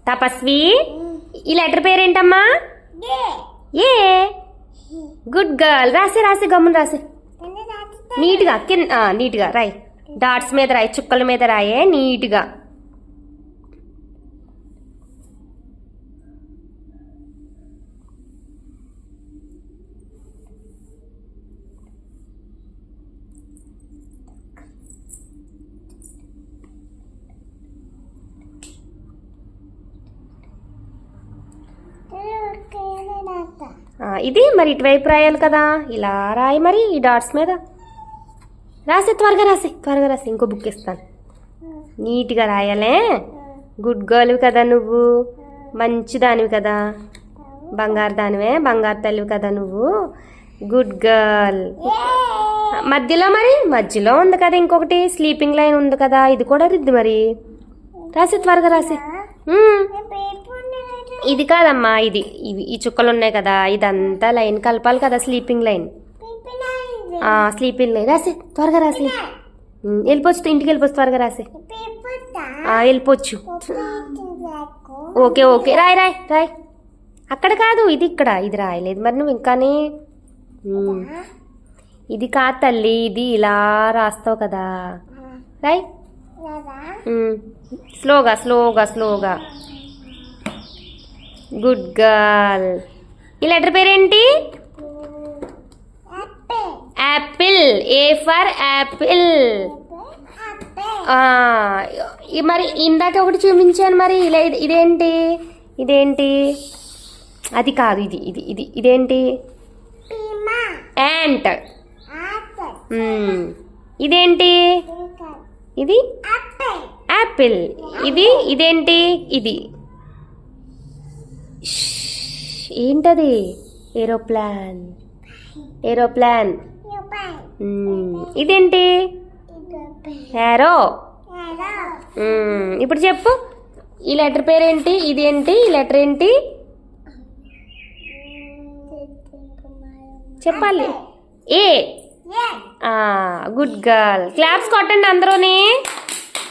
తపస్వి. ఈ లెటర్ పేరేంటమ్మా? A. Good girl. రాసే రాసే గమ్మున రాసే. నీట్గా నీట్గా రాయి. డాట్స్ మీద రాయి, చుక్కల మీద రాయే నీట్గా. ఇది మరి ఇటువైపు రాయాలి కదా, ఇలా రాయి మరి ఈ డాట్స్ మీద రాసే. త్వరగా రాసే, త్వరగా రాసే. ఇంకో బుక్ ఇస్తాను. నీట్గా రాయాలే. గుడ్ గర్ల్ కదా నువ్వు, మంచి దానివి కదా, బంగారు దానివే, బంగారు తల్లివి కదా నువ్వు. Good girl. మధ్యలో ఉంది కదా ఇంకొకటి స్లీపింగ్ లైన్ ఉంది కదా, ఇది కూడా రిద్ది మరి. రాసే, త్వరగా రాసే. ఇది కాదమ్మా, ఇది ఈ చుక్కలు ఉన్నాయి కదా, ఇదంతా లైన్ కలపాలి కదా, స్లీపింగ్ లైన్. స్లీపింగ్ లైన్ రాసే, త్వరగా రాసే. వెళ్ళిపోవచ్చు, ఇంటికి వెళ్ళిపోవచ్చు, త్వరగా రాసే. వెళ్ళిపోవచ్చు. ఓకే ఓకే, రాయ్ రాయ్ రాయ్. అక్కడ కాదు, ఇది ఇక్కడ. ఇది రాయలేదు మరి నువ్వు ఇంకానే. ఇది కాదు తల్లి, ఇది ఇలా రాస్తావు కదా, రాయ్. స్లోగా స్లోగా స్లోగా. Good girl. ఈ లెటర్ పేరేంటి? యాపిల్. A for Apple. మరి ఇందాక ఒకటి చూపించాను మరి, ఇలా ఇదేంటి? ఇదేంటి? అది కాదు, ఇది ఇది ఇది ఇదేంటి? యాంట్. ఇదేంటి? ఇది యాపిల్. ఇదేంటి? ఇది ఏంటది? ఏరోప్లాన్. ఏరోప్లాన్. ఇదేంటి? యారో. ఇప్పుడు చెప్పు, ఈ లెటర్ పేరేంటి? ఇదేంటి? ఈ లెటర్ ఏంటి చెప్పాలి. ఏ. Good girl. క్లాప్స్ కొట్టండి అందరూని.